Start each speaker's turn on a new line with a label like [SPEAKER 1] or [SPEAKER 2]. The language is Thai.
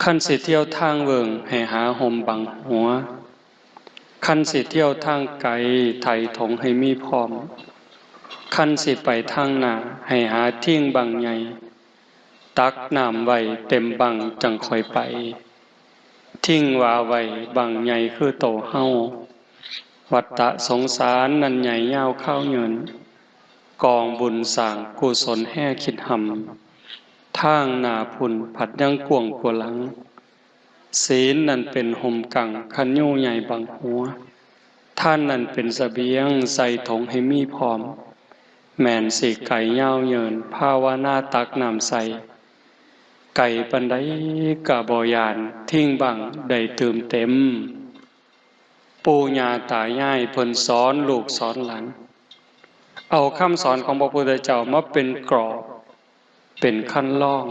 [SPEAKER 1] ขั้นสิเที่ยวทางเวิงให้หาห่มบังหัวขั้นสิเที่ยวทางไกลไถถงให้มีพร้อมขั้นสิไปทางหน้าให้หาทิ้งบังใหญ่ตักน้ำไว้เต็มบังจังค่อยไปทิ้งว่าไว้บังใหญ่คือโตเฮาวัฏฏะสงสารนันใหญ่ยาวเข้าเงินกองบุญสร้างกุศลแห่คิดหำทางหน้าพุ่นผัดยังกวงกว่าหลังศีลนั่นเป็นห่มกังคันยู่ใหญ่บังหัวท่านนั่นเป็นเสบียงใส่ถงให้มีพร้อมแม่นสิไก่ยาวเยินภาวนาตักน้ำใสไก่ปันไดกะบ่ยานทิ้งบังได้ตื่มเต็มปู่ย่าตายายเพิ่นสอนลูกสอนหลานเอาคำสอนของพระพุทธเจ้ามาเป็นกรอบเป็นขั้นล่อง